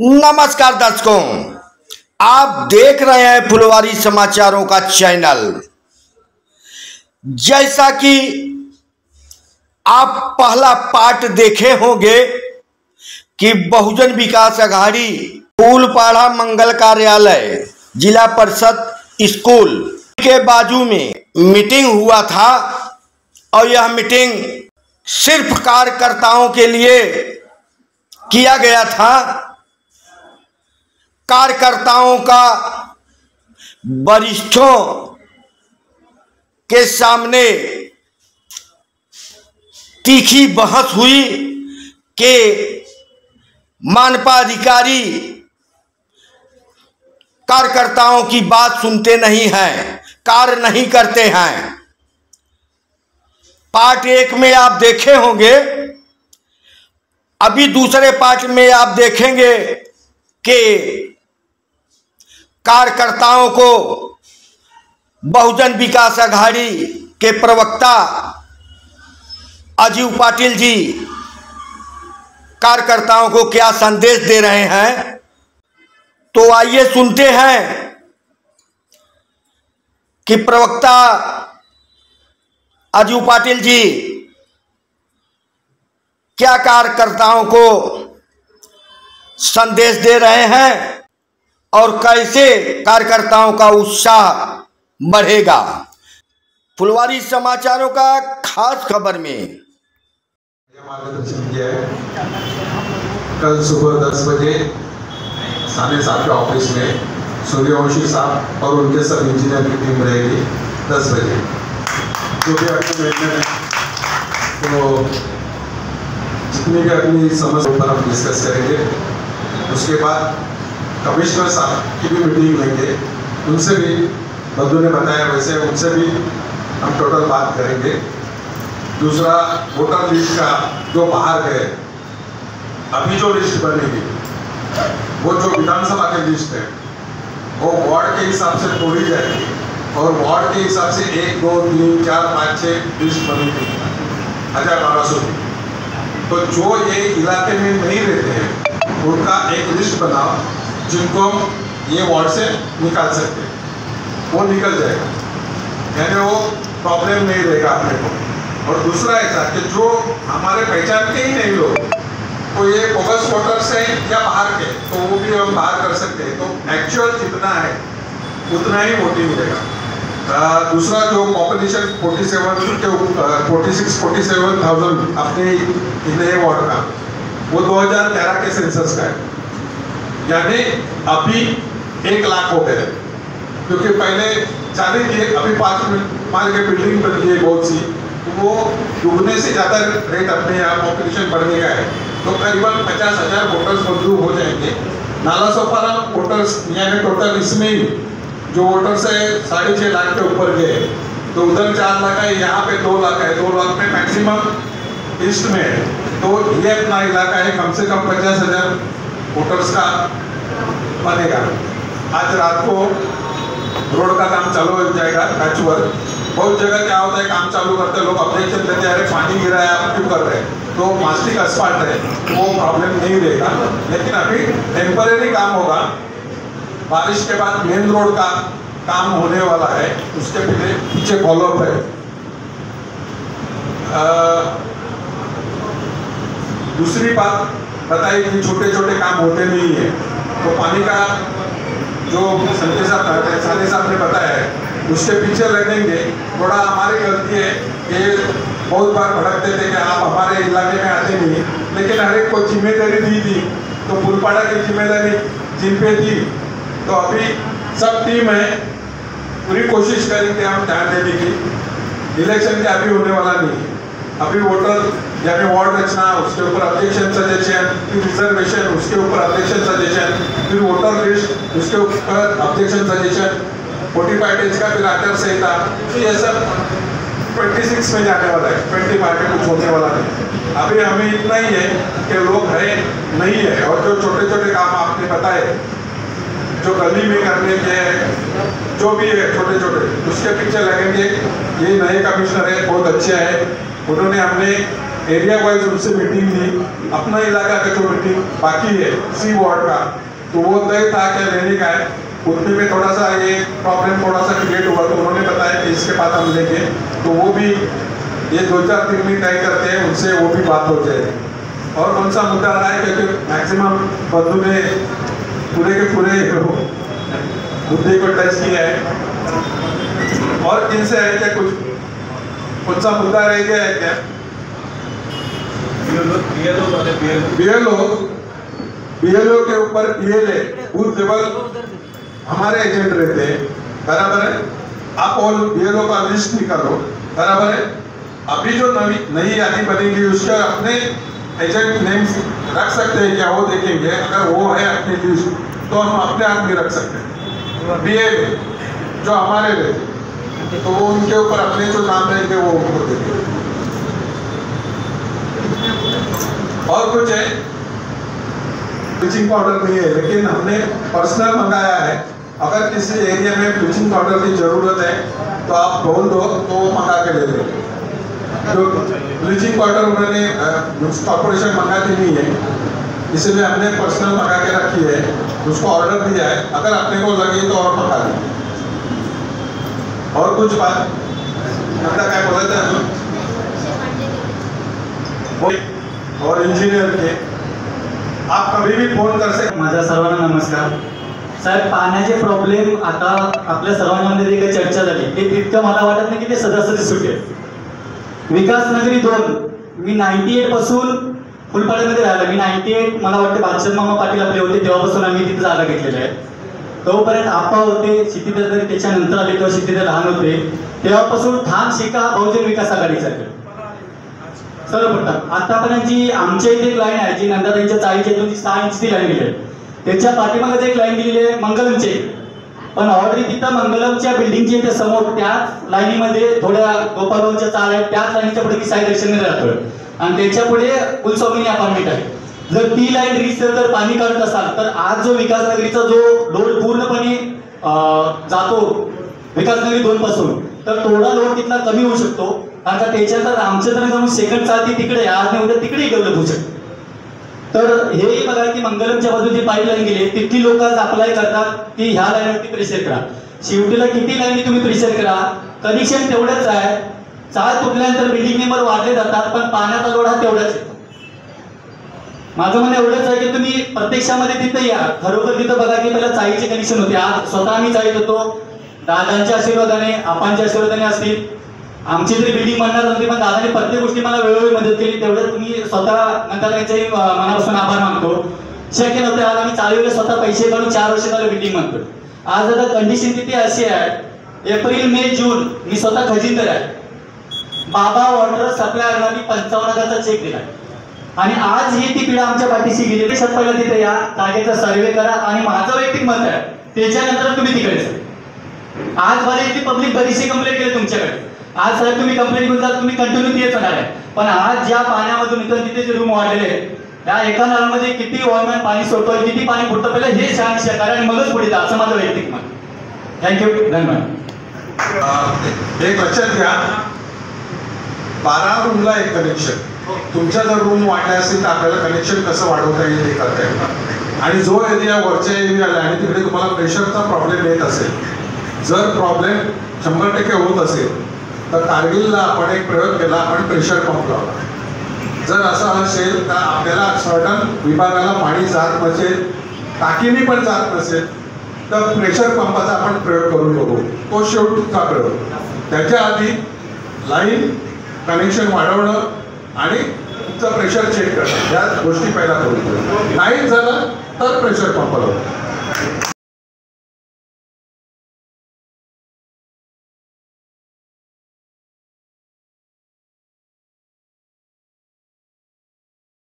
नमस्कार दर्शकों, आप देख रहे हैं फुलवारी समाचारों का चैनल। जैसा कि आप पहला पार्ट देखे होंगे कि बहुजन विकास अघाड़ी फूलपाड़ा मंगल कार्यालय जिला परिषद स्कूल के बाजू में मीटिंग हुआ था और यह मीटिंग सिर्फ कार्यकर्ताओं के लिए किया गया था। कार्यकर्ताओं का वरिष्ठों के सामने तीखी बहस हुई कि मानपा अधिकारी कार्यकर्ताओं की बात सुनते नहीं हैं, कार्य नहीं करते हैं। पार्ट 1 में आप देखे होंगे, अभी दूसरे पार्ट में आप देखेंगे कि कार्यकर्ताओं को बहुजन विकास अघाड़ी के प्रवक्ता अजीव पाटिल जी कार्यकर्ताओं को क्या संदेश दे रहे हैं। तो आइए सुनते हैं कि प्रवक्ता अजीव पाटिल जी क्या कार्यकर्ताओं को संदेश दे रहे हैं और कैसे कार्यकर्ताओं का उत्साह बढ़ेगा। फुलवारी समाचारों का खास खबर में मार्गदर्शन किया है। कल सुबह 10 बजे 7:30 के ऑफिस में सूर्यवंशी साहब और उनके सब इंजीनियर की टीम रहेगी 10 बजे। जो भी अपने में तो जितनी भी अपनी समस्या पर हम डिस्कस करेंगे। उसके बाद कमिश्नर साहब की भी मीटिंग लेंगे, उनसे भी बंधु ने बताया वैसे उनसे भी हम टोटल बात करेंगे। दूसरा, वोटर लिस्ट का जो बाहर गए, अभी जो लिस्ट बनेगी वो जो विधानसभा की लिस्ट है वो वार्ड के हिसाब से तोड़ी जाएगी और वार्ड के हिसाब से 1, 2, 3, 4, 5, 6 लिस्ट बनेगी 1200 की। तो जो ये इलाके में नहीं रहते हैं उनका एक लिस्ट बनाओ जिनको हम ये वार्ड से निकाल सकते हैं, वो निकल जाएगा, यानी वो प्रॉब्लम नहीं रहेगा अपने को। और दूसरा ऐसा कि जो हमारे पहचान के ही नहीं लोग, तो ये बोगस वोटर्स हैं या बाहर के, तो वो भी हम बाहर कर सकते हैं। तो एक्चुअल जितना है उतना ही वोटिंग मिलेगा। दूसरा, जो पॉपुलेशन 46-47,000 अपने इतने वार्ड का, वो 2013 के सेंसस का है, यानी अभी 1 लाख हो गए। क्योंकि पहले 40 थी, अभी 5 के बिल्डिंग बन गई बहुत सी, वो दुगने से ज़्यादा रेट अपने यहाँ पॉपुलेशन बढ़ने का है। तो करीबन 50,000 वोटर्स मंजूर हो जाएंगे। नाला सोपारा वोटर्स यानी टोटल इसमें ही जो वोटर्स है 6.5 लाख के ऊपर गए, तो उधर 4 लाख है, यहाँ पे 2 लाख है। 2 लाख में मैक्सिमम ईस्ट में है, तो ये अपना इलाका है, कम से कम 50,000 वोटर्स का बनेगा। आज रात को रोड का काम चालू हो जाएगा, पैच वर्क। बहुत जगह क्या होता है, काम चालू करते लोग ऑब्जेक्शन देते हैं, अरे पानी गिरा है आप क्यों कर रहे हैं। तो मास्टिक असफाल्ट है, वो प्रॉब्लम नहीं रहेगा। लेकिन अभी टेम्परेरी काम होगा, बारिश के बाद मेन रोड का काम होने वाला है, उसके पीछे फॉलोअप है। दूसरी बात बताइए कि छोटे छोटे काम होते नहीं है, तो पानी का जो संजय साहब ने बताया है उसके पीछे लगेंगे। थोड़ा हमारी गलती है कि बहुत बार भड़कते थे कि आप हमारे इलाके में आते नहीं, लेकिन हर एक को जिम्मेदारी दी थी, तो फुलपाड़ा की जिम्मेदारी जिन पे थी, तो अभी सब टीम है, पूरी कोशिश करेंगे हम ध्यान देने की। इलेक्शन क्या अभी होने वाला नहीं, अभी वोटर यानी वार्ड रचना, उसके ऊपर ऑब्जेक्शन सजेशन, फिर रिजर्वेशन, उसके ऊपर ऑब्जेक्शन सजेशन, फिर वोटर लिस्ट, उसके ऊपर ऑब्जेक्शन सजेशन, 45 डेज का फिर आचार संहिता। तो ये सब 26 में जाने वाला है, 25 में कुछ होने वाला नहीं। अभी हमें इतना ही है कि लोग है नहीं है, और जो छोटे छोटे काम आपने बताए जो गली में करने के जो भी है छोटे छोटे, उसके पीछे लगेंगे। ये नए कमिश्नर है, बहुत अच्छे हैं, उन्होंने हमने एरिया वाइज उनसे मीटिंग ली। अपना इलाका का जो मीटिंग बाकी है सी वार्ड का, तो वो तय था क्या लेने का है। उतने में थोड़ा सा ये प्रॉब्लम थोड़ा सा क्रिएट हुआ, तो उन्होंने बताया कि इसके बाद हम लेंगे, तो वो भी ये 2-4 दिन में तय करते हैं, उनसे वो भी बात हो जाए। और कौन सा मुद्दा रहा है, क्योंकि मैक्सिमम बंधु ने पूरे के पूरे मुद्दे को टच किया है। और किनसे है क्या, कुछ कौन सा मुद्दा रह गया है क्या? बीएलओ के ऊपर पीएलए बूथ लेवल हमारे एजेंट रहते हैं, बराबर है। आप ऑल बीएलओ का लिस्ट निकालो, बराबर है। अभी जो नई यादी बनेगी उसका अपने एजेंट नेम रख सकते हैं क्या, वो देखेंगे। अगर वो है अपनी लिस्ट तो हम अपने आप भी रख सकते हैं। बीएलए जो हमारे रहते तो वो उनके ऊपर अपने जो नाम रहेंगे वो उनको देंगे। और कुछ है, ब्लीचिंग पाउडर नहीं है, लेकिन हमने पर्सनल मंगाया है। अगर किसी एरिया में ब्लीचिंग पाउडर की जरूरत है तो आप बोल दो, तो वो मंगा के ले लेंगे। जो ब्लीचिंग पाउडर उन्होंने कॉर्पोरेशन मंगाती नहीं है, इसलिए हमने पर्सनल मंगा के रखी है, उसको ऑर्डर दिया है। अगर अपने को लगे तो और मंगा लें। और कुछ बात क्या बोले थे और इंजिनियर के, आप कभी भी फोन कर सकते। माझा सर्वांना नमस्कार साहेब. पाण्याचे प्रॉब्लेम आता आपल्या सर्वांमध्ये जी काही चर्चा झाली ते तितकं मला वाटत नाही की ते सदासरी सुटेल. विकास नगरी 2 मी 98 पासून फुलपाड्यामध्ये राहिलो. मी 98 मला वाटतं बादशाह मामा पाटील आपले होते तेव्हापासून आम्ही तिथे जागा घेतलेल्या आहेत. तोपर्यंत आप्पा होते, क्षितिज त्याच्यानंतर आले तेव्हा क्षितिज लहान होते. तेव्हापासून ठाण शिका बहुजन विकास आघाडीचा सर्वप्रथम. आतापर्यंत जी आमच्या इथे एक लाईन आहे जी नंदाताईंच्या चाळीच्या इथून जी 6 इंचची लाईन गेली आहे, त्याच्या पाठीमागे एक लाईन गेलेली आहे मंगलमची. पण ऑलरेडी तिथं मंगलमच्या बिल्डिंगच्या इथे समोर त्याच लाईनीमध्ये थोड्या गोपालभाऊच्या चाळ आहेत, त्याच लाईनच्या पुढे मी साई दर्शनमध्ये राहतोय आणि त्याच्या पुढे कुलस्वामिनी अपार्टमेंट आहे. जर ती लाईन रिसेल तर पाणी काढत असाल तर आज जो विकास नगरीचा जो लोड पूर्णपणे जातो विकास नगरी 2 पासून, तर थोडा लोड तिथला कमी होऊ शकतो. कारण का त्याच्यानंतर आमच्या तर जाऊन सेकंड चालती तिकडे, आज नाही उद्या तिकडेही डेव्हलप होऊ शकतो. तर हेही बघा की मंगलमच्या बाजूची पाईपलाईन गेली, तिथली लोक आज अप्लाय करतात की ह्या लाईनवरती प्रेशर करा. शेवटीला किती लाईन तुम्ही प्रेशर करा, कनेक्शन तेवढंच आहे. चाळ तुटल्यानंतर बिल्डिंग नंबर वाढले जातात, पण पाण्याचा लोड हा तेवढाच आहे. माझं म्हणणं एवढंच आहे की तुम्ही प्रत्यक्षामध्ये तिथे या, खरोखर तिथं बघा की पहिला चाळीचे कनेक्शन होते. आज स्वतः आम्ही चाळीत होतो, दादांच्या आशीर्वादाने आपांच्या आशीर्वादाने असतील. आमची तरी बिल्डिंग बनणार नव्हती, पण दादाने प्रत्येक गोष्टी मला वेळोवेळी मदत केली. तेवढं तुम्ही स्वतः नंतर त्यांच्याही मनापासून आभार मानतो. शक्य नव्हतं, आज आम्ही चालू स्वतः पैसे काढून 4 वर्ष झालं बिल्डिंग बनतो. आज आता कंडिशन तिथे अशी आहे, एप्रिल मे जून मी स्वतः खजिनदार आहे. बाबा वॉटर सप्लायरला मी 55,000चा चेक दिला आणि आज ही ती पिढा आमच्या पाठीशी गेली. पहिला तिथे या जागेचा सर्वे करा आणि माझं वैयक्तिक मत आहे त्याच्यानंतर तुम्ही तिकडे जा. आज बरेचशी पब्लिक बरीचशी कंप्लेंट केली तुमच्याकडे. आज साहेब तुम्ही कंप्लेंट घेऊन जात, तुम्ही कंटिन्यू तेच होणार आहे. पण आज ज्या पाण्यामधून इथं तिथे जे रूम वाढलेले आहेत, त्या एका नळामध्ये किती वॉलमॅन पाणी सोडतोय, किती पाणी फुटतं, पहिलं हे शहानिशा करा आणि मगच पुढे जा, असं माझं वैयक्तिक मत. थँक्यू, धन्यवाद. एक लक्षात घ्या, 12 रूमला एक कनेक्शन. तुमच्या जर रूम वाढल्या असेल तर आपल्याला कनेक्शन कसं वाढवता येईल ते करता येईल. आणि जो एरिया वरच्या एरियाला आणि तिकडे तुम्हाला प्रेशरचा प्रॉब्लेम येत असेल, जर प्रॉब्लेम 100% होत असेल तर कारगिलला आपण एक प्रयोग केला, आपण प्रेशर पंप लावला. जर असं असेल तर आपल्याला सर्टन विभागाला पाणी जात नसेल, टाकीने पण जात नसेल, तर प्रेशर पंपाचा आपण प्रयोग करून बघू. तो शेवटचा प्रयोग. त्याच्या आधी लाईन कनेक्शन वाढवणं आणि तुमचं प्रेशर चेक करणं, या गोष्टी पहिला करून. नाही झालं तर प्रेशर पंप लावू.